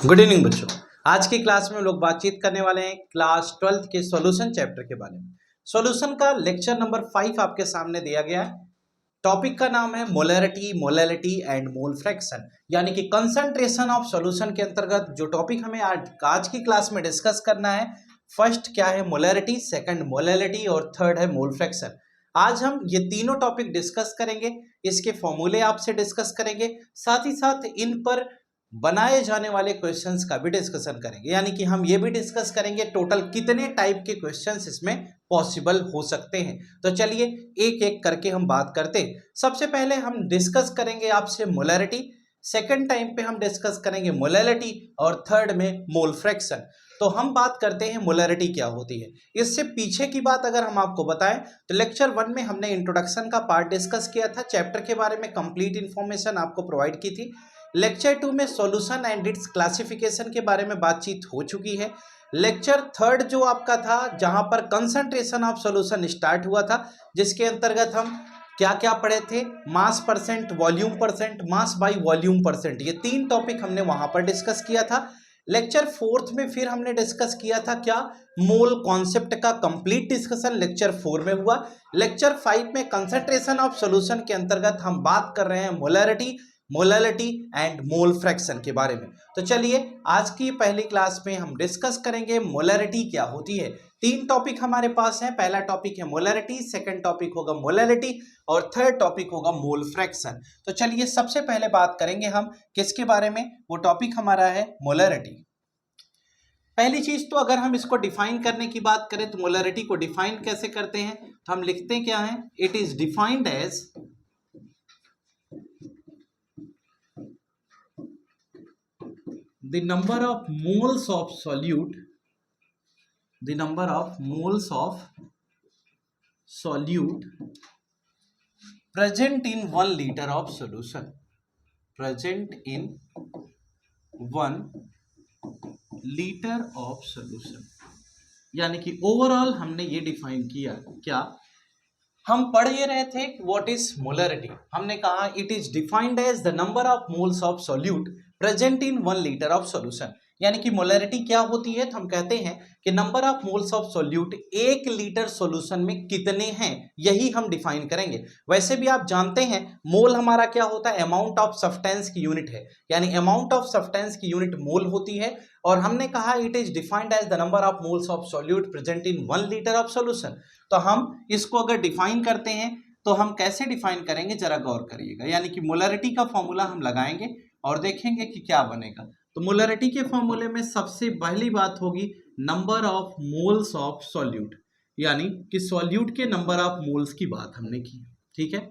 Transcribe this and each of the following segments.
Good evening बच्चों। आज की क्लास में हम लोग बातचीत करने वाले हैं क्लास 12th के सॉल्यूशन चैप्टर के बारे में। सॉल्यूशन का लेक्चर नंबर 5 आपके सामने दिया गया है। टॉपिक का नाम है molarity, molality and mole fraction, यानी कि कंसंट्रेशन ऑफ सॉल्यूशन के अंतर्गत जो टॉपिक हमें आज की क्लास में डिस्कस करना है, फर्स्ट क्या है मोलैरिटी, सेकंड मोलैलिटी और थर्ड है मोल फ्रैक्शन। आज हम ये तीनों टॉपिक डिस्कस करेंगे, इसके फॉर्मूले आपसे डिस्कस करेंगे, साथ ही साथ इन पर बनाए जाने वाले क्वेश्चंस का भी डिस्कशन करेंगे, यानी कि हम ये भी डिस्कस करेंगे टोटल कितने टाइप के क्वेश्चंस इसमें पॉसिबल हो सकते हैं। तो चलिए एक एक करके हम बात करते हैं। सबसे पहले हम डिस्कस करेंगे आपसे मोलैरिटी, सेकंड टाइम पे हम डिस्कस करेंगे मोलैलिटी और थर्ड में मोल फ्रैक्शन। तो हम बात करते हैं मोलैरिटी क्या होती है। इससे पीछे की बात अगर हम आपको बताएं तो लेक्चर 1 में हमने इंट्रोडक्शन का पार्ट डिस्कस किया था, चैप्टर के बारे में कंप्लीट इंफॉर्मेशन आपको प्रोवाइड की थी। लेक्चर 2 में सॉल्यूशन एंड इट्स क्लासिफिकेशन के बारे में बातचीत हो चुकी है। लेक्चर 3 जो आपका था, जहां पर कंसंट्रेशन ऑफ सॉल्यूशन स्टार्ट हुआ था, जिसके अंतर्गत हम क्या क्या पढ़े थे, मास percent, volume percent, mass by volume percent, ये तीन टॉपिक हमने वहां पर डिस्कस किया था। लेक्चर 4 में फिर हमने डिस्कस किया था क्या, मोल कॉन्सेप्ट का कंप्लीट डिस्कशन लेक्चर 4 में हुआ। लेक्चर 5 में कंसंट्रेशन ऑफ सॉल्यूशन के अंतर्गत हम बात कर रहे हैं molarity, molality and mole fraction के बारे में। तो चलिए आज की पहली क्लास में हम डिस्कस करेंगे मोलैरिटी क्या होती है। तीन टॉपिक हमारे पास हैं, पहला टॉपिक है मोलैरिटी, सेकंड टॉपिक होगा मोलैलिटी और थर्ड टॉपिक होगा मोल फ्रैक्शन। तो चलिए सबसे पहले बात करेंगे हम किसके बारे में, वो टॉपिक हमारा है मोलैरिटी। पहली चीज तो अगर हम इसको डिफाइन करने की बात करें तो मोलैरिटी को डिफाइन कैसे करते हैं, तो हम लिखते हैं क्या है, it is defined as the number of moles of solute, the number of moles of solute present in 1 liter of solution, present in 1 liter of solution। यानी कि ओवरऑल हमने ये डिफाइन किया क्या, हम पढ़ ये रहे थे व्हाट इज मोलैरिटी। हमने कहा it is defined as the number of moles of solute present in 1 litre of solution. यानी कि मोलैरिटी क्या होती है, तो हम कहते हैं कि number of moles of solute 1 litre solution में कितने हैं, यही हम डिफाइन करेंगे। वैसे भी आप जानते हैं मोल हमारा क्या होता है, अमाउंट ऑफ सब्सटेंस की यूनिट है, यानी अमाउंट ऑफ सब्सटेंस की यूनिट मोल होती है। और हमने कहा it is defined as the number of moles of solute present in 1 litre of solution. तो हम इसको अगर डिफाइन करते हैं तो हम कैसे डिफाइन करेंगे, जरा गौर करिएगा। यानी कि मोलैरिटी का फॉर्मूला हम लगाएंगे और देखेंगे कि क्या बनेगा। तो मोलैरिटी के फॉर्मूले में सबसे पहली बात होगी number of moles of solute, यानी कि सॉल्यूट के नंबर ऑफ मोल्स की बात हमने की, ठीक है।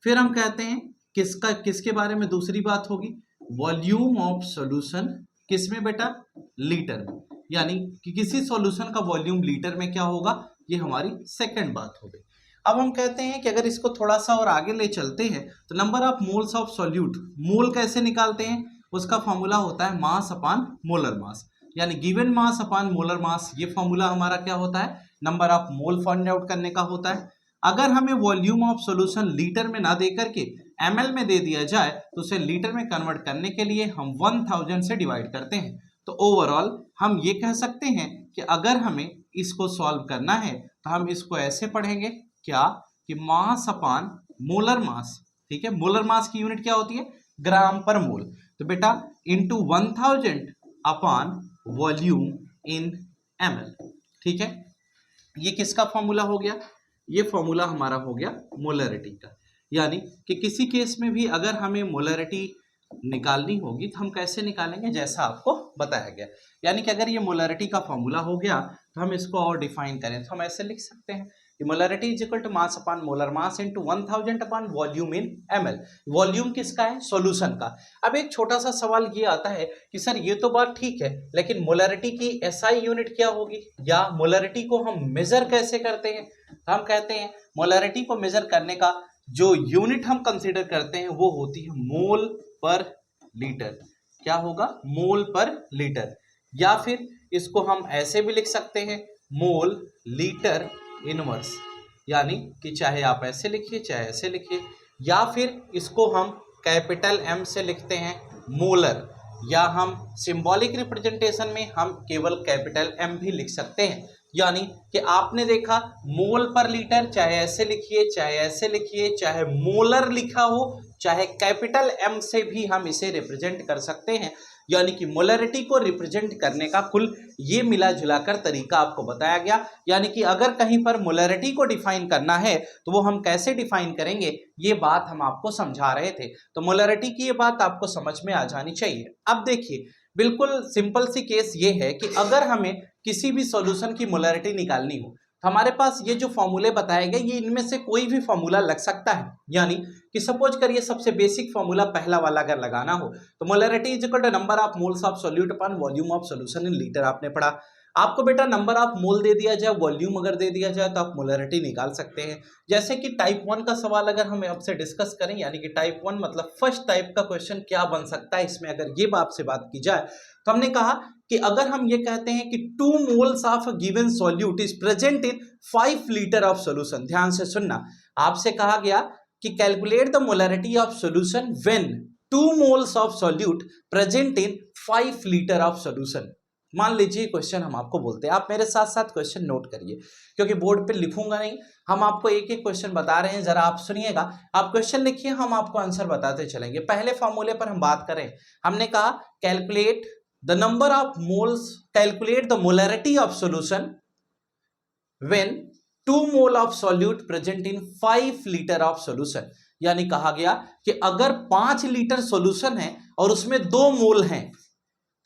फिर हम कहते हैं किसके बारे में दूसरी बात होगी, वॉल्यूम ऑफ सॉल्यूशन, किसमें बेटा, लीटर में, यानी कि किसी सॉल्यूशन का वॉल्यूम लीटर में क्या होगा, ये हमारी सेकंड बात हो गई। अब हम कहते हैं कि अगर इसको थोड़ा सा और आगे ले चलते हैं तो number of moles of solute, mole कैसे निकालते हैं, उसका फॉर्मूला होता है मास अपान मोलर मास, यानी गिवन मास अपान मोलर मास। ये फॉर्मूला हमारा क्या होता है, number of mole find out करने का होता है। अगर हमें वॉल्यूम ऑफ सॉल्यूशन लीटर में ना दे करके ml में दे दिया जाए तो उसे लीटर में कन्वर्ट करने के लिए हम 1000 से डिवाइड करते हैं। तो ओवरऑल हम ये कह सकते हैं कि अगर हमें इसको सॉल्व करना है तो हम इसको ऐसे पढ़ेंगे क्या, कि मास अपान मोलर मास, ठीक है। मोलर मास की यूनिट क्या होती है, ग्राम पर मोल। तो बेटा into 1000 upon volume in ml, ठीक है। ये किसका फॉर्मूला हो गया, ये फॉर्मूला हमारा हो गया मोलैरिटी का। यानी कि किसी केस में भी अगर हमें मोलैरिटी निकालनी होगी तो हम कैसे निकालेंगे, जैसा आपको बताया गया। यानी कि अगर ये मोलैरिटी का फॉर्मूला हो गया तो हम इसको और डिफाइन करें तो हम ऐसे लिख सकते हैं कि molarity is equal to mass upon molar mass into 1000 upon volume in ml। Volume किसका है, सॉल्यूशन का। अब एक छोटा सा सवाल ये आता है कि सर ये तो बात ठीक है, लेकिन मोलैरिटी की एसआई यूनिट क्या होगी, या मोलैरिटी को हम मेजर कैसे करते हैं। तो हम कहते हैं मोलैरिटी को मेजर करने का जो यूनिट हम कंसीडर करते हैं वो होती है मोल पर लीटर। क्या होगा, मोल पर लीटर, या फिर इसको हम ऐसे भी लिख सकते हैं मोल लीटर इनवर्स, यानी कि चाहे आप ऐसे लिखिए चाहे ऐसे लिखिए, या फिर इसको हम कैपिटल M से लिखते हैं मोलर, या हम सिंबॉलिक रिप्रेजेंटेशन में हम केवल कैपिटल M भी लिख सकते हैं। यानी कि आपने देखा मोल पर लीटर, चाहे ऐसे लिखिए चाहे ऐसे लिखिए, चाहे मोलर लिखा हो चाहे कैपिटल M से भी हम इसे रिप्रेजेंट कर सकते हैं। यानी कि मोलरिटी को रिप्रेजेंट करने का कुल ये मिला जुलाकर तरीका आपको बताया गया। यानी कि अगर कहीं पर मोलरिटी को डिफाइन करना है तो वो हम कैसे डिफाइन करेंगे, ये बात हम आपको समझा रहे थे। तो मोलरिटी की ये बात आपको समझ में आ जानी चाहिए। अब देखिए बिल्कुल सिंपल सी केस ये है कि अगर हमें किसी भी सॉल्यूशन की मोलरिटी निकालनी हो तो हमारे पास ये जो फॉर्मूले बताए गए ये इनमें से कोई भी फॉर्मूला लग सकता है। यानी कि सपोज करिए सबसे बेसिक फॉर्मूला पहला वाला अगर लगाना हो तो molarity is equal to number of moles of solute upon volume of solution in litre. आपने पढ़ा, आपको बेटा नंबर ऑफ मोल दे दिया जाए, वॉल्यूम अगर दे दिया जाए तो आप मोलरिटी निकाल सकते हैं। जैसे कि टाइप 1 का सवाल अगर हम आपसे डिस्कस करें, यानी कि टाइप 1 मतलब फर्स्ट टाइप का क्वेश्चन क्या बन सकता है इसमें अगर ये आपसे बात की जाए तो हमने कहा कि अगर हम ये कहते हैं कि 2 moles of a given solute is present in 5 litre of solution, ध्यान से सुनना, आपसे कहा गया कि calculate the molarity of solution when 2 moles of solute present in 5 litre of solution. मान लीजिए क्वेश्चन हम आपको बोलते हैं, आप मेरे साथ साथ क्वेश्चन नोट करिए क्योंकि बोर्ड पे लिखूंगा नहीं, हम आपको एक एक क्वेश्चन बता रहे हैं, जरा आप सुनिएगा। आप क्वेश्चन लिखिए, हम आपको आंसर बताते चलेंगे। पहले फॉर्मूले पर हम बात करें, हमने कहा calculate the number of moles, calculate the molarity of solution when 2 mole of solute present in 5 litre of solution. यानी कहा गया कि अगर 5 लीटर सॉल्यूशन है और उसमें 2 मोल हैं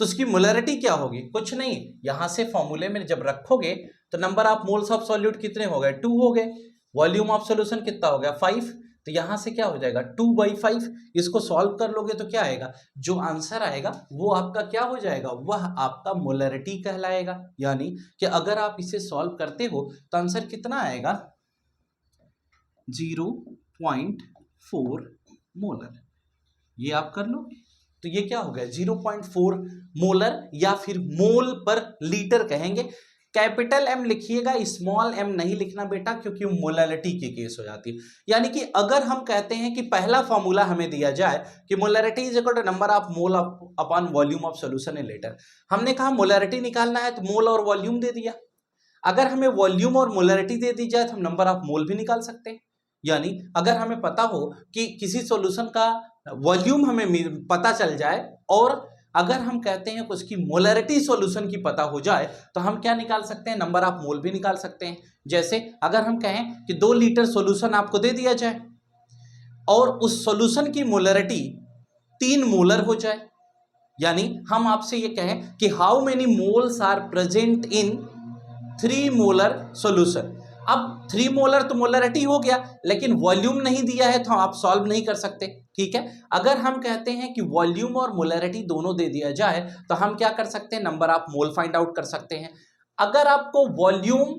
तो उसकी मोलरिटी क्या होगी, कुछ नहीं, यहां से फॉर्मूले में जब रखोगे तो number of moles of solute कितने हो गए, 2 हो गए, वॉल्यूम ऑफ सॉल्यूशन कितना हो गया 5, तो यहां से क्या हो जाएगा 2/5। इसको सॉल्व कर लोगे तो क्या आएगा, जो आंसर आएगा वो आपका क्या हो जाएगा, वह आपका मोलरिटी कहलाएगा। यानी कि अगर आप इसे सॉल्व करते हो तो आंसर कितना आएगा 0.4 मोलर। ये आप कर लो तो ये क्या हो गया 0.4 मोलर या फिर मोल पर लीटर कहेंगे। कैपिटल M लिखिएगा, स्मॉल m नहीं लिखना बेटा क्योंकि मोलरिटी की केस हो जाती है। यानी कि अगर हम कहते हैं कि पहला फॉर्मूला हमें दिया जाए कि molarity is equal to number of mole upon volume of solution in litre, हमने कहा मोलरिटी निकालना है तो मोल और वॉल्यूम दे दिया। अगर हमें वॉल्यूम और मोलरिटी दे दी जाए तो हम नंबर ऑफ मोल भी निकाल सकते हैं। यानी अगर हमें पता हो कि किसी सॉल्यूशन का वॉल्यूम हमें पता चल जाए और अगर हम कहते हैं कि उसकी मोलरिटी सॉल्यूशन की पता हो जाए तो हम क्या निकाल सकते हैं, नंबर ऑफ मोल भी निकाल सकते हैं। जैसे अगर हम कहें कि 2 लीटर सॉल्यूशन आपको दे दिया जाए और उस सॉल्यूशन की मोलरिटी 3 मोलर हो जाए, यानी हम आपसे ये कहें कि how many moles are present in 3 molar solution. अब 3 मोलर तो मोलरिटी हो गया लेकिन वॉल्यूम नहीं दिया है तो आप सॉल्व नहीं कर सकते, ठीक है। अगर हम कहते हैं कि वॉल्यूम और मोलरिटी दोनों दे दिया जाए तो हम क्या कर सकते हैं, number of mole find out कर सकते हैं। अगर आपको वॉल्यूम,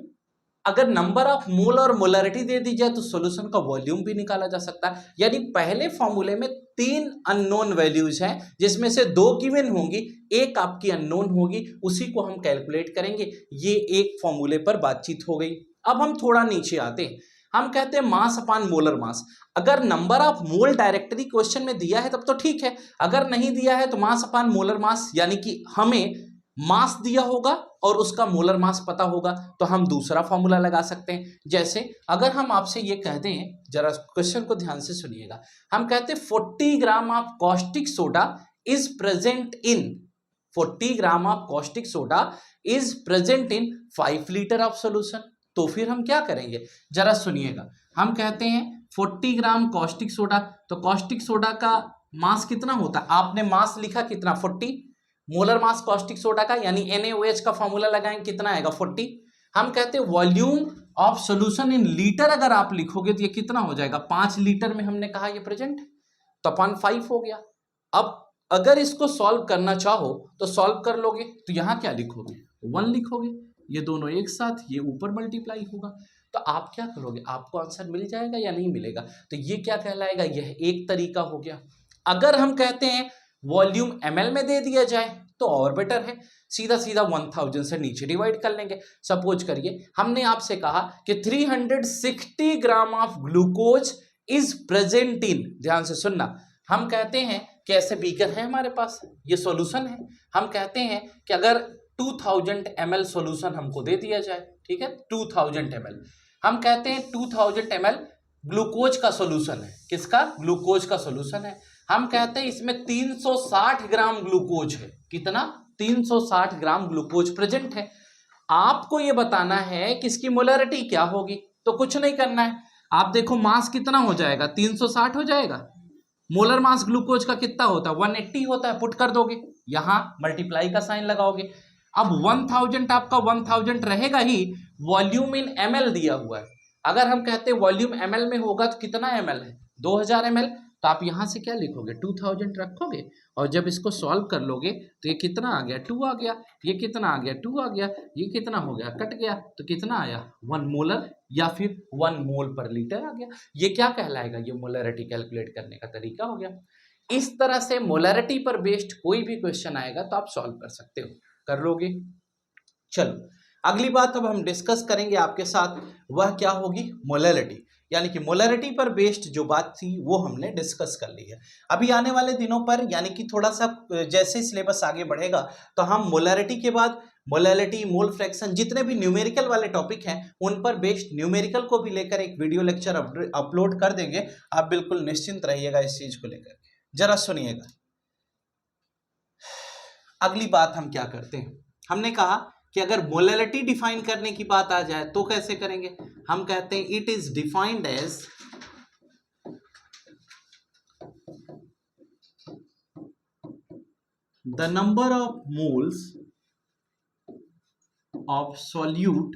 अगर नंबर ऑफ मोल और मोलरिटी दे दी जाए तो सॉल्यूशन का वॉल्यूम भी निकाला जा सकता है। यानी पहले फॉर्मूले में 3 अननोन वैल्यूज हैं जिसमें से 2 गिवन होंगी, एक आपकी अननोन होगी, उसी को हम कैलकुलेट करेंगे। ये एक फॉर्मूले पर बातचीत हो गई। अब हम थोड़ा नीचे आते हैं, हम कहते हैं मास अपॉन मोलर मास। अगर number of mole directly question में दिया है तब तो ठीक है, अगर नहीं दिया है तो मास अपॉन मोलर मास, यानी कि हमें मास दिया होगा और उसका मोलर मास पता होगा तो हम दूसरा फॉर्मूला लगा सकते हैं। जैसे अगर हम आपसे ये कह दें, जरा क्वेश्चन को ध्यान से सुनिएगा, हम कहते हैं 40 gram of caustic soda is present in, 40 gram of caustic soda is present in 5 litre of solution. तो फिर हम क्या करेंगे, जरा सुनिएगा, हम कहते हैं 40 ग्राम कॉस्टिक सोडा, तो कॉस्टिक सोडा का मास कितना होता है, आपने मास लिखा कितना 40, मोलर मास कॉस्टिक सोडा का यानी NaOH का फॉर्मूला लगाएंगे कितना आएगा 40। हम कहते हैं volume of solution in litre अगर आप लिखोगे तो ये कितना हो जाएगा 5 लीटर में हमने कहा ये प्रेजेंट, तो अपॉन 5 हो गया। अब अगर इसको सॉल्व करना चाहो तो सॉल्व कर लोगे तो यहाँ क्या लिखोगे 1 लिखोगे, ये दोनों एक साथ, ये ऊपर मल्टीप्लाई होगा, तो आप क्या करोगे, आपको आंसर मिल जाएगा या नहीं मिलेगा। तो ये क्या कहलाएगा, यह एक तरीका हो गया। अगर हम कहते हैं वॉल्यूम ml में दे दिया जाए तो और बेटर है, सीधा सीधा 1000 से नीचे डिवाइड कर लेंगे। सपोज करिए हमने आपसे कहा कि 360 gram of glucose is present in, ध्यान से सुनना, हम कहते हैं कि ऐसे बीकर है हमारे पास, ये सॉल्यूशन है। हम कहते हैं कि अगर 2000 ml सॉल्यूशन हमको दे दिया जाए, ठीक है, 2000 ml, हम कहते हैं 2000 ml ग्लूकोज का सॉल्यूशन है। किसका? ग्लूकोज का सॉल्यूशन है। हम कहते हैं इसमें 360 ग्राम ग्लूकोज है। कितना? 360 ग्राम ग्लूकोज प्रेजेंट है। आपको ये बताना है कि इसकी मोलरिटी क्या होगी। तो कुछ नहीं करना है, आप देखो मास कितना हो जाएगा, 360 हो जाएगा। मोलर मास ग्लूकोज का कितना होता है? 180 होता है। पुट कर दोगे, यहां मल्टीप्लाई का साइन लगाओगे। अब 1000 आपका 1000 रहेगा ही, वॉल्यूम इन ml दिया हुआ है। अगर हम कहते हैं वॉल्यूम ml में होगा तो कितना ml है? 2000 ml। तो आप यहां से क्या लिखोगे? 2000 रखोगे, और जब इसको सॉल्व कर लोगे तो ये कितना आ गया? 2 आ गया। ये कितना आ गया? 2 आ गया। ये कितना हो गया? कट गया। तो कितना आया? 1 मोलर या फिर 1 मोल पर लीटर आ गया। ये क्या कहलाएगा? ये मोलरिटी कैलकुलेट करने का तरीका हो गया। इस तरह से मोलरिटी पर बेस्ड कोई भी क्वेश्चन आएगा तो आप सॉल्व कर सकते हो। कर लोगे? चलो, अगली बात अब हम डिस्कस करेंगे आपके साथ, वह क्या होगी? मोलरिटी। यानी कि मोलरिटी पर बेस्ड जो बात थी वो हमने डिस्कस कर ली है। अभी आने वाले दिनों पर, यानी कि थोड़ा सा जैसे सिलेबस आगे बढ़ेगा तो हम मोलरिटी के बाद मोलरिटी, मोल फ्रैक्शन, जितने भी न्यूमेरिकल वाले टॉपिक हैं उन पर बेस्ड न्यूमेरिकल को भी लेकर एक वीडियो लेक्चर अपलोड कर देंगे। आप बिल्कुल निश्चिंत रहिएगा इस चीज को लेकर। जरा सुनिएगा, अगली बात हम क्या करते हैं। हमने कहा कि अगर मोलरिटी डिफाइन करने की बात आ जाए तो कैसे करेंगे। हम कहते हैं it is defined as the number of moles of solute,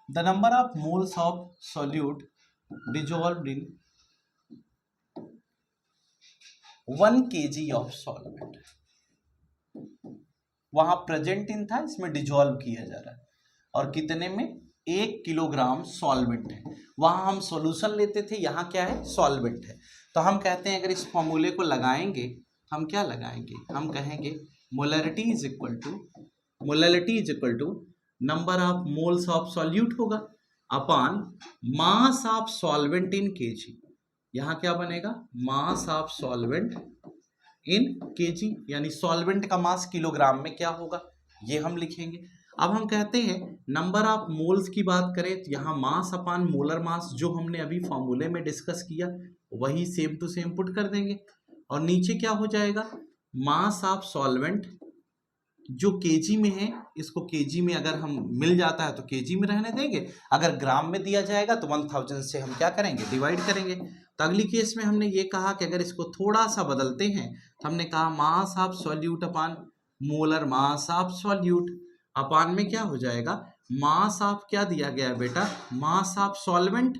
the number of moles of solute dissolved in 1 kg of solvent. वहां प्रेजेंट इन था, इसमें डिजॉल्व किया जा रहा है, और कितने में? 1 किलोग्राम सॉल्वेंट है। वहां हम सॉल्यूशन लेते थे, यहाँ क्या है? सॉल्वेंट है। तो हम कहते हैं अगर इस फॉर्मूले को लगाएंगे, हम क्या लगाएंगे? हम कहेंगे molarity is equal to number of moles of solute होगा upon mass of solvent in kg. यहाँ क्या बनेगा? Mass of solvent in kg, यानी सॉल्वेंट का मास किलोग्राम में क्या होगा, ये हम लिखेंगे। अब हम कहते हैं नंबर ऑफ मोल्स की बात करें तो यहाँ मास अपान मोलर मास, जो हमने अभी फॉर्मूले में डिस्कस किया वही सेम टू सेम पुट कर देंगे, और नीचे क्या हो जाएगा? मास ऑफ सॉल्वेंट जो केजी में है, इसको केजी में अगर हम मिल जाता है तो केजी में रहने देंगे, अगर ग्राम में दिया जाएगा तो 1000 से हम क्या करेंगे? डिवाइड करेंगे। तो अगली केस में हमने ये कहा कि अगर इसको थोड़ा सा बदलते हैं तो हमने कहा mass of solute upon molar mass of solute, upon में क्या हो जाएगा? मास ऑफ क्या दिया गया है बेटा? मास ऑफ सॉल्वेंट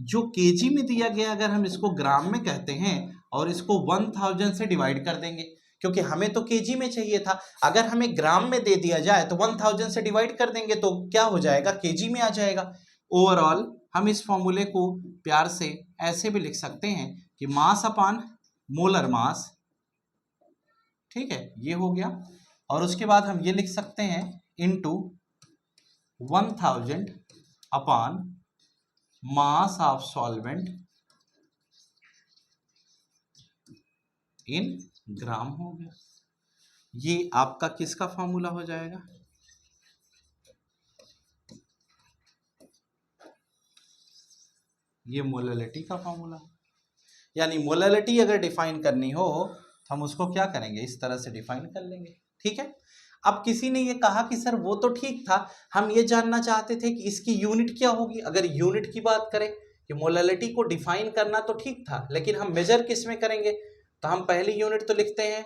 जो केजी में दिया गया, अगर हम इसको ग्राम में कहते हैं और इसको 1000 से डिवाइड कर देंगे, क्योंकि हमें तो केजी में चाहिए था। अगर हमें ग्राम में दे दिया जाए तो 1000 से डिवाइड कर देंगे तो क्या हो जाएगा? केजी में आ जाएगा। ओवरऑल हम इस फॉर्मूले को प्यार से ऐसे भी लिख सकते हैं कि मास अपान मोलर मास, ठीक है, ये हो गया। और उसके बाद हम ये लिख सकते हैं into 1000 upon mass of solvent in gram हो गया। ये आपका किसका फॉर्मूला हो जाएगा? ये मोलरिटी का फॉर्मूला। यानी मोलरिटी अगर डिफाइन करनी हो तो हम उसको क्या करेंगे? इस तरह से डिफाइन कर लेंगे, ठीक है। अब किसी ने ये कहा कि सर वो तो ठीक था, हम ये जानना चाहते थे कि इसकी यूनिट क्या होगी। अगर यूनिट की बात करें कि मोलरिटी को डिफाइन करना तो ठीक था, लेकिन हम मेजर किस में करेंगे? तो हम पहली यूनिट तो लिखते हैं,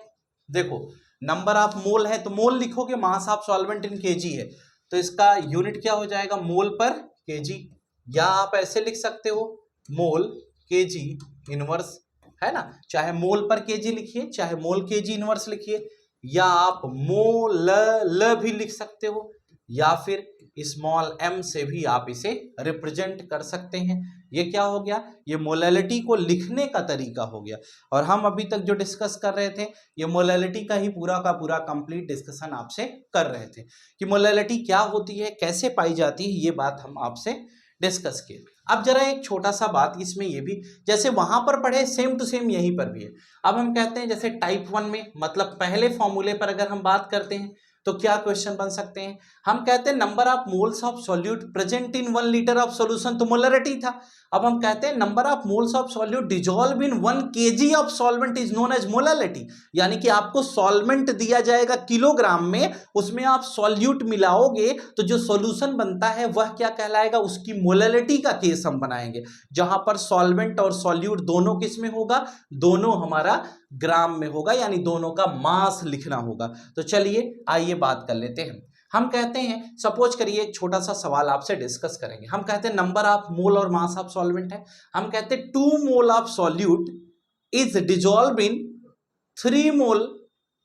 देखो नंबर ऑफ मोल है तो मोल लिखोगे, मास ऑफ सॉल्वेंट इन केजी है तो इसका यूनिट क्या हो जाएगा? मोल पर केजी, या आप ऐसे लिख सकते हो मोल केजी इनवर्स, है ना। चाहे मोल पर केजी लिखिए, चाहे मोल केजी इनवर्स लिखिए, या आप मोल ल भी लिख सकते हो, या फिर स्मॉल m से भी आप इसे रिप्रेजेंट कर सकते हैं। ये क्या हो गया? ये मोलरिटी को लिखने का तरीका हो गया। और हम अभी तक जो डिस्कस कर रहे थे ये मोलरिटी का ही पूरा का पूरा कंप्लीट डिस्कशन आपसे कर रहे थे कि मोलरिटी क्या होती है, कैसे पाई जाती है, ये बात हम आपसे डिस्कस किए। अब जरा एक छोटा सा बात इसमें ये भी, जैसे वहां पर पढ़े सेम टू सेम यहीं पर भी है। अब हम कहते हैं जैसे टाइप 1 में, मतलब पहले फॉर्मूले पर अगर हम बात करते हैं तो क्या क्वेश्चन बन सकते हैं, हम कहते हैं number of moles of solute present in 1 litre of solution, तो मोलरिटी था। अब हम कहते हैं number of moles of solute dissolve in 1 kg of solvent is known as molarity, यानी कि आपको सॉल्वेंट दिया जाएगा किलोग्राम में, उसमें आप सॉल्यूट मिलाओगे तो जो सॉल्यूशन बनता है वह क्या कहलाएगा, उसकी मोलरिटी का केस हम बनाएंगे, जहां पर सॉल्वेंट और सॉल्यूट दोनों किस में होगा, दोनों हमारा ग्राम में होगा, यानी दोनों का मास लिखना होगा। तो चलिए आइए बात कर लेते हैं। हम कहते हैं, सपोज करिए एक छोटा सा सवाल आपसे डिस्कस करेंगे, हम कहते हैं नंबर ऑफ मोल और मास ऑफ सॉल्वेंट है, हम कहते हैं 2 mole of solute is dissolve in 3 mole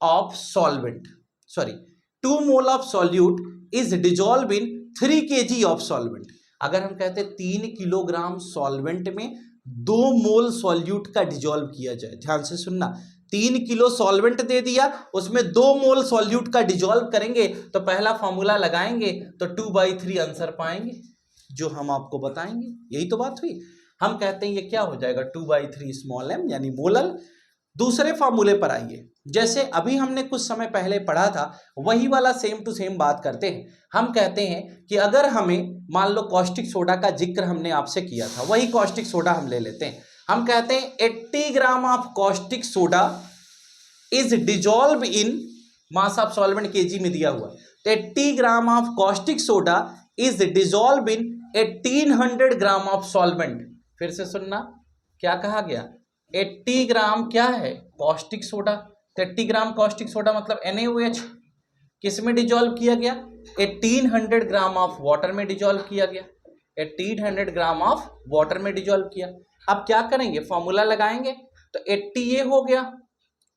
of solvent, sorry 2 mole of solute is dissolve in 3 kg of solvent. अगर हम कहते हैं 3 किलोग्राम सॉल्वेंट में 2 मोल सॉल्यूट का डिजॉल्व किया जाए, ध्यान से सुनना, 3 किलो सॉल्वेंट दे दिया, उसमें 2 मोल सॉल्यूट का डिजॉल्व करेंगे तो पहला फॉर्मूला लगाएंगे तो 2/3 आंसर पाएंगे, जो हम आपको बताएंगे, यही तो बात हुई। हम कहते हैं ये क्या हो जाएगा 2/3 स्मॉल m यानी मोलल। दूसरे फॉर्मूले पर आइए, जैसे अभी हमने कुछ समय पहले पढ़ा था वही वाला सेम टू सेम बात करते हैं। हम कहते हैं कि अगर हमें मान लो कॉस्टिक सोडा का जिक्र हमने आपसे किया था, वही कॉस्टिक सोडा हम ले लेते हैं। हम कहते हैं 80 gram of caustic soda is dissolve in mass of solvent KG में दिया हुआ, तो 80 gram of caustic soda is dissolve in 1800 gram of solvent. फिर से सुनना, क्या कहा गया, 80 ग्राम क्या है, कॉस्टिक सोडा, तो 80 ग्राम कॉस्टिक सोडा मतलब NaOH, किस में डिजॉल्व किया गया, 1800 ग्राम ऑफ वाटर में डिजॉल्व किया गया, 1800 ग्राम ऑफ वाटर में डिजॉल्व किया। अब क्या करेंगे, फॉर्मूला लगाएंगे, तो 80 ये हो गया,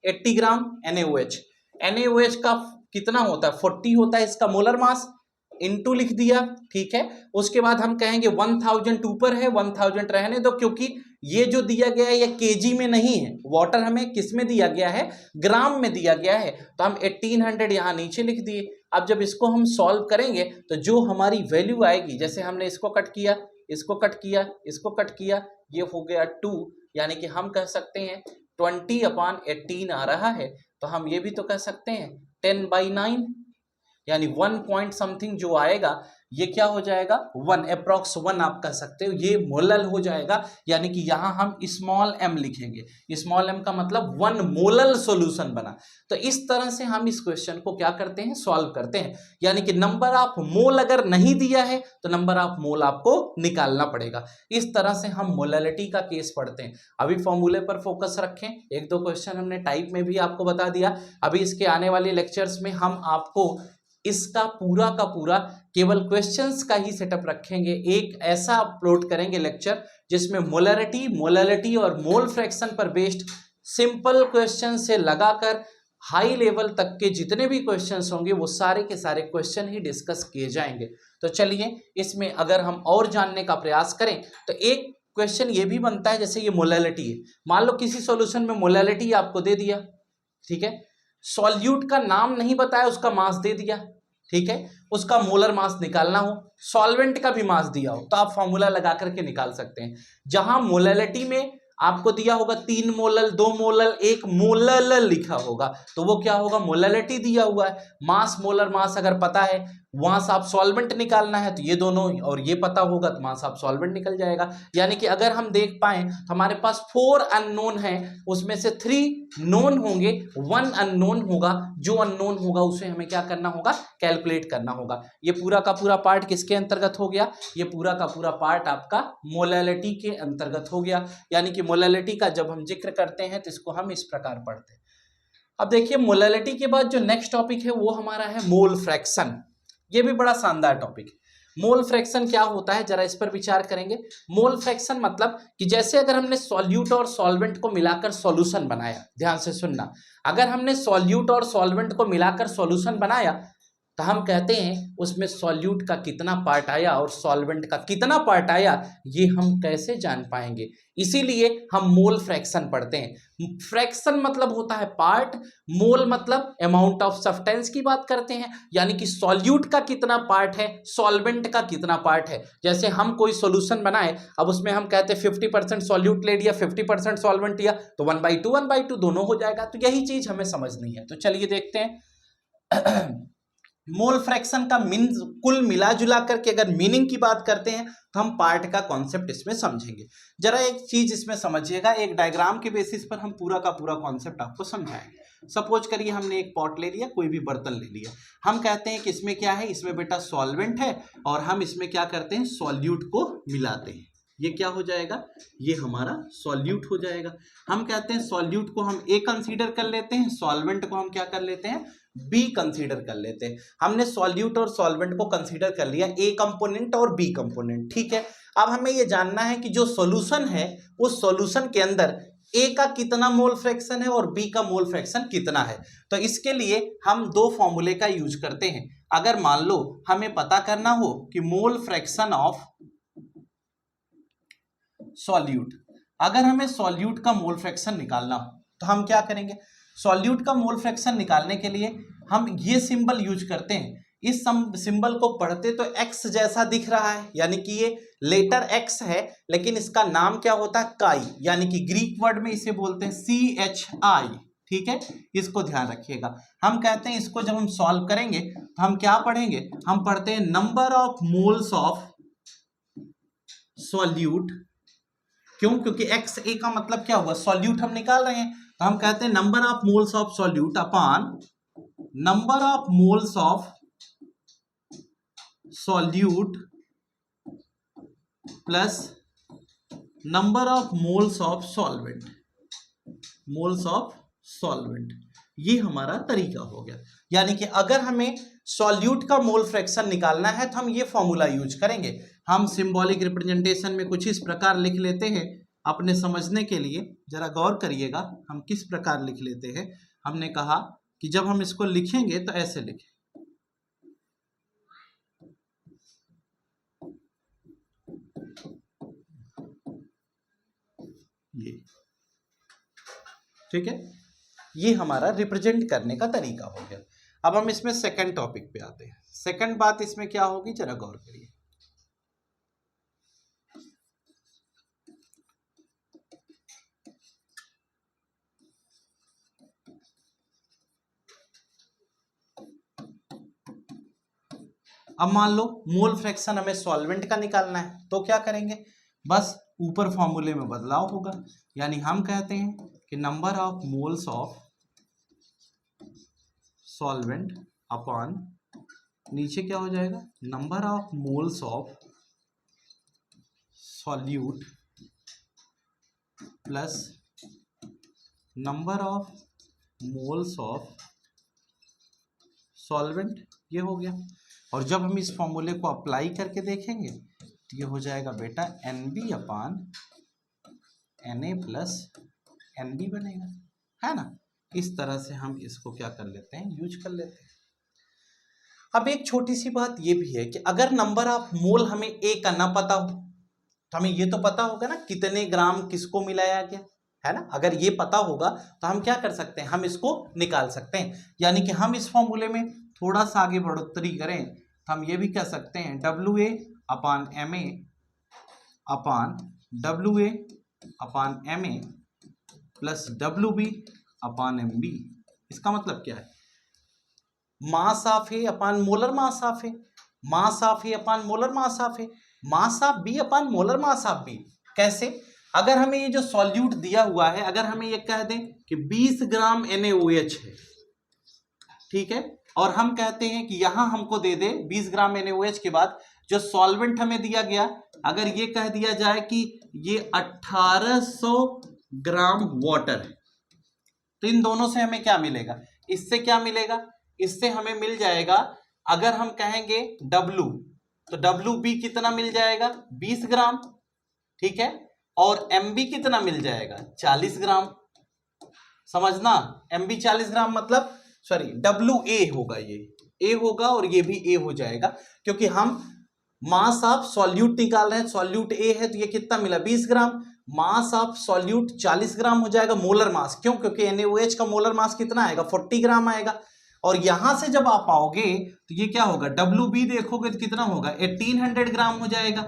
80 ग्राम NaOH का कितना होता है, 40 होता है इसका मोलर मास, इनटू लिख दिया, ठीक है। उसके बाद हम कहेंगे 1000 ऊपर है, 1000 रहने दो, क्योंकि ये जो दिया गया है ये केजी में नहीं है, वाटर हमें किस में दिया गया है, ग्राम में दिया गया है, तो हम 1800 यहाँ नीचे लिख दिए। अब जब इसको हम सॉल्व करेंगे तो जो हमारी वैल्यू आएगी, जैसे हमने इसको कट किया, इसको कट किया, इसको कट किया, ये हो गया 2, यानी कि हम कह सकते हैं 20/18 आ रहा है, तो हम ये भी तो कह सकते हैं 10/9, यानी 1 पॉइंट समथिंग जो आएगा ये क्या हो जाएगा, 1 अप्रॉक्स 1 आप कह सकते हो, ये मोलल हो जाएगा, यानी कि यहाँ हम स्मॉल m लिखेंगे, स्मॉल m का मतलब 1 मोलल सॉल्यूशन बना। तो इस तरह से हम इस क्वेश्चन को क्या करते हैं, सॉल्व करते हैं, यानी कि नंबर ऑफ मोल अगर नहीं दिया है तो नंबर ऑफ मोल आपको निकालना पड़ेगा। इस तरह से हम मोलैलिटी का केस पढ़ते हैं। अभी फॉर्मूले पर फोकस रखें, 1-2 क्वेश्चन हमने टाइप में भी आपको बता दिया, अभी इसके आने वाले लेक्चर्स में हम आपको इसका पूरा का पूरा केवल क्वेश्चंस का ही सेटअप रखेंगे। एक ऐसा अपलोड करेंगे लेक्चर जिसमें मोलरिटी, मोलैलिटी और मोल फ्रैक्शन पर बेस्ड सिंपल क्वेश्चन से लगाकर हाई लेवल तक के जितने भी क्वेश्चंस होंगे वो सारे के सारे क्वेश्चन ही डिस्कस किए जाएंगे। तो चलिए इसमें अगर हम और जानने का प्रयास करें तो एक क्वेश्चन ये भी बनता है, जैसे ये मोलैलिटी है, मान लो किसी सॉल्यूशन में मोलैलिटी आपको दे दिया, ठीक है, सॉल्यूट का नाम नहीं बताया, उसका मास दे दिया, ठीक है, उसका मोलर मास निकालना हो, सॉल्वेंट का भी मास दिया हो, तो आप फॉर्मूला लगा करके निकाल सकते हैं। जहां मोलैलिटी में आपको दिया होगा 3 मोलल, 2 मोलल, 1 मोलल लिखा होगा, तो वो क्या होगा, मोलैलिटी दिया हुआ है। मास, मोलर मास अगर पता है, वहां से आप सॉल्वेंट निकालना है तो ये दोनों और ये पता होगा तो वहां से आप सॉल्वेंट निकल जाएगा। यानी कि अगर हम देख पाए तो हमारे पास 4 अननोन है, उसमें से 3 नोन होंगे, 1 अननोन होगा, जो अननोन होगा उसे हमें क्या करना होगा, कैलकुलेट करना होगा। ये पूरा का पूरा पार्ट किसके अंतर्गत हो गया, ये पूरा का पूरा पार्ट आपका मोलैलिटी के अंतर्गत हो गया। यानी कि मोलैलिटी का जब हम जिक्र करते हैं तो इसको हम इस प्रकार पढ़ते हैं। अब देखिए मोलैलिटी के बाद जो नेक्स्ट टॉपिक है वो हमारा है मोल फ्रैक्शन। ये भी बड़ा शानदार टॉपिक है। मोल फ्रैक्शन क्या होता है, जरा इस पर विचार करेंगे। मोल फ्रैक्शन मतलब कि जैसे अगर हमने सॉल्यूट और सॉल्वेंट को मिलाकर सॉल्यूशन बनाया, ध्यान से सुनना, अगर हमने सॉल्यूट और सॉल्वेंट को मिलाकर सॉल्यूशन बनाया तो हम कहते हैं उसमें सॉल्यूट का कितना पार्ट आया और सॉल्वेंट का कितना पार्ट आया, ये हम कैसे जान पाएंगे? इसीलिए हम मोल फ्रैक्शन पढ़ते हैं। फ्रैक्शन मतलब होता है पार्ट, मोल मतलब अमाउंट ऑफ सब्सटेंस की बात करते हैं, यानी कि सॉल्यूट का कितना पार्ट है, सॉल्वेंट का कितना पार्ट है। जैसे हम कोई सॉल्यूशन बनाए, अब उसमें हम कहते हैं 50% सॉल्यूट ले लिया, 50% सॉल्वेंट लिया, तो 1/2 दोनों हो जाएगा। तो यही चीज हमें समझनी है। तो चलिए देखते हैं मोल फ्रैक्शन का मीन, कुल मिला जुला करके अगर मीनिंग की बात करते हैं तो हम पार्ट का कॉन्सेप्ट इसमें समझेंगे। जरा एक चीज इसमें समझिएगा, एक डायग्राम के बेसिस पर हम पूरा का पूरा कॉन्सेप्ट आपको समझाएंगे। सपोज करिए हमने एक पॉट ले लिया, कोई भी बर्तन ले लिया, हम कहते हैं कि इसमें क्या है, इसमें बेटा सॉल्वेंट है और हम इसमें क्या करते हैं, सॉल्यूट को मिलाते हैं। ये क्या हो जाएगा, ये हमारा सॉल्यूट हो जाएगा। हम कहते हैं सॉल्यूट को हम ए कंसीडर कर लेते हैं, सॉल्वेंट को हम क्या कर लेते हैं, बी कंसीडर कर लेते हैं। हमने सॉल्यूट और सॉल्वेंट को कंसीडर कर लिया, ए कंपोनेंट और बी कंपोनेंट, ठीक है। अब हमें ये जानना है कि जो सॉल्यूशन है उस सॉल्यूशन के अंदर ए का कितना मोल फ्रैक्शन है और बी का मोल फ्रैक्शन कितना है। तो इसके लिए हम दो फॉर्मूले का यूज करते हैं। अगर मान लो हमें पता करना हो कि मोल फ्रैक्शन ऑफ सॉल्यूट, अगर हमें सॉल्यूट का मोल फ्रैक्शन निकालना हो तो हम क्या करेंगे, सॉल्यूट का मोल फ्रैक्शन निकालने के लिए हम ये सिंबल यूज करते हैं। इस सिंबल को पढ़ते तो एक्स जैसा दिख रहा है, यानी कि ये लेटर एक्स है, लेकिन इसका नाम क्या होता है, काई, यानी कि ग्रीक वर्ड में इसे बोलते हैं CHI, ठीक है। इसको ध्यान रखिएगा। हम कहते हैं इसको जब हम सॉल्व करेंगे तो हम क्या पढ़ेंगे, हम पढ़ते हैं number of moles of solute. क्यों, क्योंकि एक्स ए का मतलब क्या हुआ, सॉल्यूट हम निकाल रहे हैं, तो हम कहते हैं number of moles of solute upon number of moles of solute plus number of moles of solvent, moles of solvent. ये हमारा तरीका हो गया। यानी कि अगर हमें सॉल्यूट का मोल फ्रैक्शन निकालना है तो हम ये फॉर्मूला यूज करेंगे। हम सिंबॉलिक रिप्रेजेंटेशन में कुछ इस प्रकार लिख लेते हैं अपने समझने के लिए। जरा गौर करिएगा हम किस प्रकार लिख लेते हैं। हमने कहा कि जब हम इसको लिखेंगे तो ऐसे लिखें, ये, ठीक है। ये हमारा रिप्रेजेंट करने का तरीका हो गया। अब हम इसमें सेकंड टॉपिक पे आते हैं। सेकंड बात इसमें क्या होगी, जरा गौर करिए। अब मान लो मोल फ्रैक्शन हमें सॉल्वेंट का निकालना है, तो क्या करेंगे, बस ऊपर फॉर्मूले में बदलाव होगा। यानी हम कहते हैं कि number of moles of solvent upon, नीचे क्या हो जाएगा, number of moles of solute plus number of moles of solvent. ये हो गया। और जब हम इस फॉर्मूले को अप्लाई करके देखेंगे तो ये हो जाएगा बेटा NB अपान Na प्लस NB बनेगा, है ना। इस तरह से हम इसको क्या कर लेते हैं, यूज कर लेते हैं। अब एक छोटी सी बात ये भी है कि अगर नंबर ऑफ मोल हमें ए का ना पता हो तो हमें ये तो पता होगा ना कितने ग्राम किसको मिलाया गया, है ना। अगर ये पता होगा तो हम क्या कर सकते हैं, हम इसको निकाल सकते हैं। यानी कि हम इस फॉर्मूले में थोड़ा सा आगे बढ़ोतरी करें तो हम ये भी कह सकते हैं WA upon MA upon WA upon MA plus WB upon MB। इसका मतलब क्या है, mass of A upon molar mass of A, mass of A upon molar mass of A, mass of B upon molar mass of B. कैसे, अगर हमें ये जो solute दिया हुआ है, अगर हमें ये कह दें कि 20 ग्राम NaOH है, ठीक है, और हम कहते हैं कि यहां हमको दे दे 20 ग्राम NaOH के बाद जो सॉल्वेंट हमें दिया गया, अगर ये कह दिया जाए कि ये 1800 ग्राम वाटर है, तो इन दोनों से हमें क्या मिलेगा, इससे क्या मिलेगा, इससे हमें मिल जाएगा, अगर हम कहेंगे W तो WB कितना मिल जाएगा, 20 ग्राम, ठीक है, और MB कितना मिल जाएगा, 40 ग्राम। समझना, MB 40 ग्राम मतलब, सॉरी WA होगा, ये ए होगा और ये भी ए हो जाएगा, क्योंकि हम मास ऑफ सॉल्यूट निकाल रहे हैं। सॉल्यूट ए है तो ये कितना मिला 20 ग्राम, मास ऑफ सॉल्यूट 40 ग्राम हो जाएगा मोलर मास। क्यों? क्योंकि NaOH का मोलर मास कितना आएगा 40 ग्राम आएगा। और यहां से जब आप आओगे तो ये क्या होगा WB देखोगे तो कितना होगा 1800 ग्राम हो जाएगा।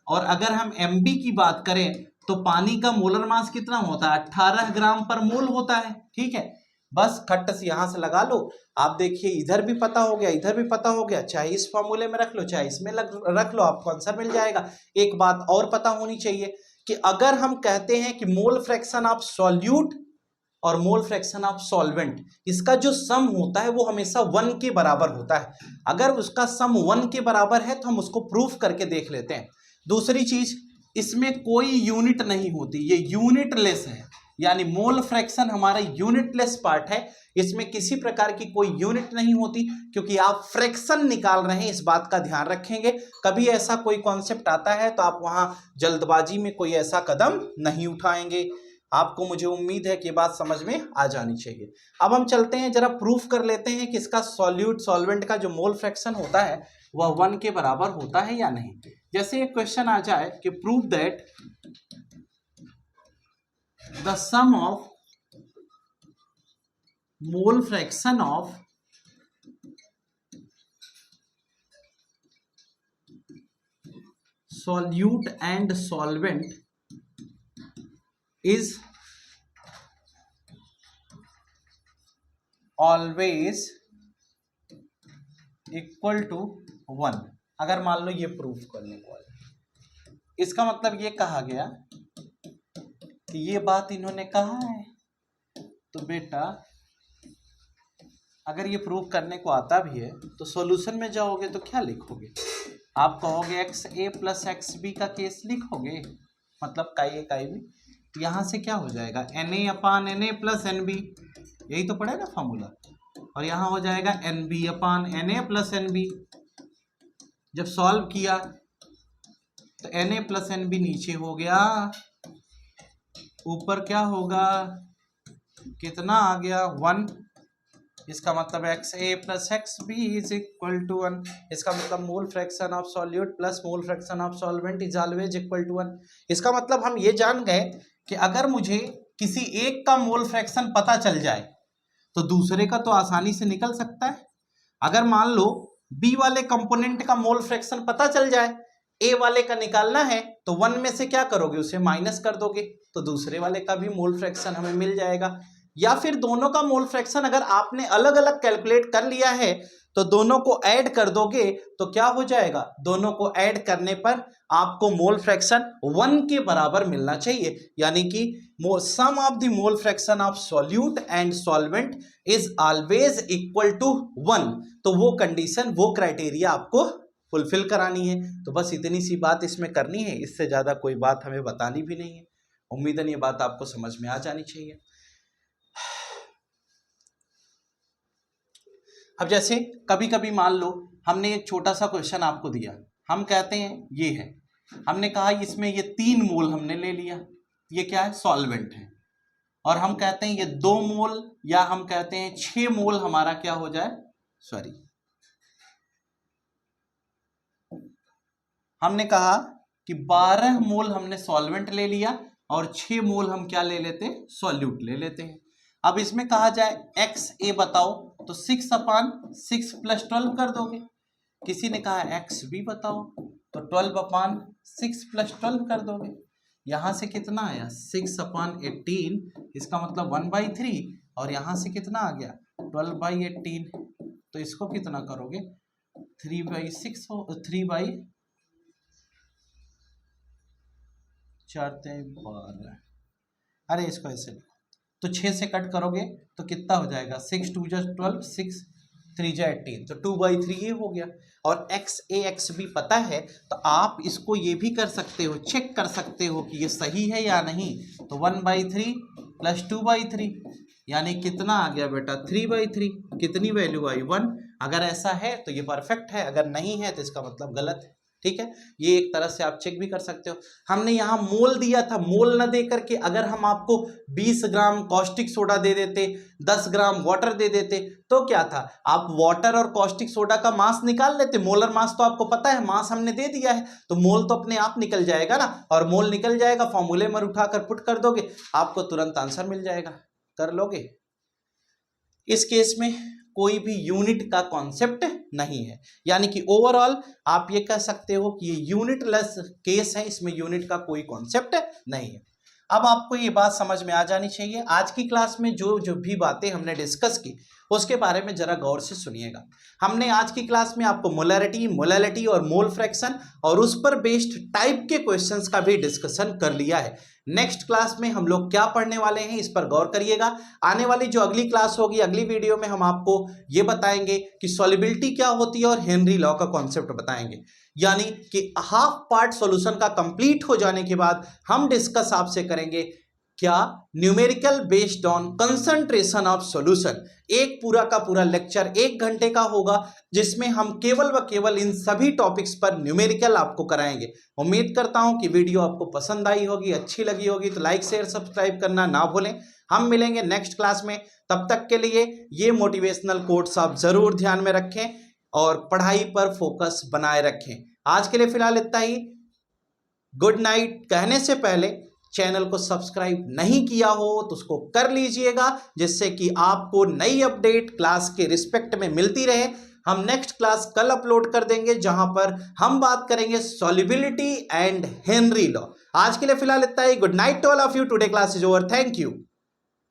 और अगर हम MB की बात करें तो पानी का मोलर मास कितना होता है 18 ग्राम पर मोल होता है। ठीक है, बस खट्ट से यहां से लगा लो। आप देखिए इधर भी पता हो गया, इधर भी पता हो गया, चाहे इस फॉर्मूले में रख लो चाहे इसमें रख लो, आपको आंसर मिल जाएगा। एक बात और पता होनी चाहिए कि अगर हम कहते हैं कि मोल फ्रैक्शन ऑफ सॉल्यूट और मोल फ्रैक्शन ऑफ सॉल्वेंट, इसका जो सम होता है वो हमेशा 1 के बराबर होता है। अगर उसका सम 1 के बराबर है तो हम उसको प्रूफ करके देख लेते हैं। दूसरी चीज, इसमें कोई यूनिट नहीं होती, ये यूनिटलेस है, यानी मोल फ्रैक्शन हमारा यूनिटलेस पार्ट है। इसमें किसी प्रकार की कोई यूनिट नहीं होती, क्योंकि आप फ्रैक्शन निकाल रहे हैं, इस बात का ध्यान रखेंगे। कभी ऐसा कोई कॉन्सेप्ट आता है तो आप वहां जल्दबाजी में कोई ऐसा कदम नहीं उठाएंगे। आपको मुझे उम्मीद है कि ये बात समझ में आ जानी चाहिए। अब हम चलते हैं जरा प्रूफ कर लेते हैं कि इसका सॉल्यूट सॉल्वेंट का जो मोल फ्रैक्शन होता है वह 1 के बराबर होता है या नहीं। जैसे एक क्वेश्चन आ जाए कि prove that the sum of mole fraction of solute and solvent is always equal to 1। अगर मान लो ये प्रूफ करने को है, इसका मतलब ये कहा गया कि ये बात इन्होंने कहा है, तो बेटा अगर ये प्रूफ करने को आता भी है तो सॉल्यूशन में जाओगे तो क्या लिखोगे, आप कहोगे XA प्लस XB का केस लिखोगे, मतलब काई भी। तो यहाँ से क्या हो जाएगा Na अपान Na प्लस NB, यही तो पढ़े ना फॉर्मूला। और यहाँ हो जाएगा NB अपान Na प्लस NB। जब सॉल्व किया तो Na प्लस NB नीचे हो गया, ऊपर क्या होगा कितना आ गया 1। इसका मतलब XA plus XB is equal to 1। इसका मतलब mole fraction of solute plus mole fraction of solvent is always equal to 1। इसका मतलब हम ये जान गए कि अगर मुझे किसी एक का मोल फ्रैक्शन पता चल जाए तो दूसरे का तो आसानी से निकल सकता है। अगर मान लो B वाले कंपोनेंट का मोल फ्रैक्शन पता चल जाए, A वाले का निकालना है तो 1 में से क्या करोगे उसे माइनस कर दोगे, तो दूसरे वाले का भी मोल फ्रैक्शन हमें मिल जाएगा। या फिर दोनों का मोल फ्रैक्शन अगर आपने अलग अलग कैलकुलेट कर लिया है तो दोनों को ऐड कर दोगे तो क्या हो जाएगा, दोनों को ऐड करने पर आपको मोल फ्रैक्शन 1 के बराबर मिलना चाहिए। यानी कि sum of the mole fraction of solute and solvent is always equal to 1। तो वो कंडीशन, वो क्राइटेरिया आपको फुलफिल करानी है। तो बस इतनी सी बात इसमें करनी है, इससे ज़्यादा कोई बात हमें बतानी भी नहीं है। उम्मीद है ये बात आपको समझ में आ जानी चाहिए। अब जैसे कभी कभी मान लो हमने एक छोटा सा क्वेश्चन आपको दिया, हम कहते हैं ये है, हमने कहा इसमें ये 3 मोल हमने ले लिया, ये क्या है सॉल्वेंट है, और हम कहते हैं ये 2 मोल या हम कहते हैं 6 मोल हमारा क्या हो जाए, सॉरी हमने कहा कि 12 मोल हमने सॉल्वेंट ले लिया और 6 मोल हम क्या ले लेते हैं, सॉल्यूट ले लेते हैं। अब इसमें कहा जाए XA बताओ तो 6/6 प्लस 12 कर दोगे। किसी ने कहा XB बताओ तो 12/6 प्लस 12 कर दोगे। यहाँ से कितना आया 6/18, इसका मतलब 1/3, और यहाँ से कितना आ गया 12/18, तो इसको कितना करोगे 3/6 हो, 3/4 12। अरे इसको ऐसे तो 6 से कट करोगे तो कितना हो जाएगा 6 2 12, 6 3 18, तो 2/3 ये हो गया। और XA XB पता है तो आप इसको ये भी कर सकते हो, चेक कर सकते हो कि ये सही है या नहीं। तो 1/3 प्लस 2/3 यानी कितना आ गया बेटा 3/3। कितनी वैल्यू आई 1। अगर ऐसा है तो ये परफेक्ट है, अगर नहीं है तो इसका मतलब गलत है। ठीक है, ये एक तरह से आप चेक भी कर सकते हो। हमने यहाँ मोल दिया था, मोल न दे करके अगर हम आपको 20 ग्राम कॉस्टिक सोडा दे देते, 10 ग्राम वाटर दे देते, तो क्या था, आप वाटर और कॉस्टिक सोडा का मास निकाल लेते। मोलर मास तो आपको पता है, मास हमने दे दिया है, तो मोल तो अपने आप निकल जाएगा ना, और मोल निकल जाएगा, फॉर्मूले में उठाकर पुट कर दोगे, आपको तुरंत आंसर मिल जाएगा। कर लोगे। इस केस में कोई भी यूनिट का कॉन्सेप्ट नहीं है, यानी कि ओवरऑल आप ये कह सकते हो कि ये यूनिटलेस केस है, इसमें यूनिट का कोई कॉन्सेप्ट नहीं है। अब आपको ये बात समझ में आ जानी चाहिए। आज की क्लास में जो जो भी बातें हमने डिस्कस की उसके बारे में जरा गौर से सुनिएगा। हमने आज की क्लास में आपको मोलैरिटी, मोलैलिटी और मोल फ्रैक्शन और उस पर बेस्ड टाइप के क्वेश्चंस का भी डिस्कशन कर लिया है। नेक्स्ट क्लास में हम लोग क्या पढ़ने वाले हैं इस पर गौर करिएगा। आने वाली जो अगली क्लास होगी, अगली वीडियो में हम आपको ये बताएंगे कि सॉल्युबिलिटी क्या होती है और हेनरी लॉ का कॉन्सेप्ट बताएंगे। यानी कि हाफ पार्ट सॉल्यूशन का कंप्लीट हो जाने के बाद हम डिस्कस आपसे करेंगे क्या numerical based on concentration of solution. एक पूरा का पूरा लेक्चर 1 घंटे का होगा, जिसमें हम केवल व केवल इन सभी टॉपिक्स पर न्यूमेरिकल आपको कराएंगे। उम्मीद करता हूं कि वीडियो आपको पसंद आई होगी, अच्छी लगी होगी, तो लाइक शेयर सब्सक्राइब करना ना भूलें। हम मिलेंगे नेक्स्ट क्लास में, तब तक के लिए ये मोटिवेशनल कोट्स आप जरूर ध्यान में रखें और पढ़ाई पर फोकस बनाए रखें। आज के लिए फिलहाल इतना ही। गुड नाइट कहने से पहले चैनल को सब्सक्राइब नहीं किया हो तो उसको कर लीजिएगा, जिससे कि आपको नई अपडेट क्लास के रिस्पेक्ट में मिलती रहे। हम नेक्स्ट क्लास कल अपलोड कर देंगे, जहां पर हम बात करेंगे सॉल्युबिलिटी एंड हेनरी लॉ। आज के लिए फिलहाल इतना ही। Good night to all of you. Today class is over. Thank you.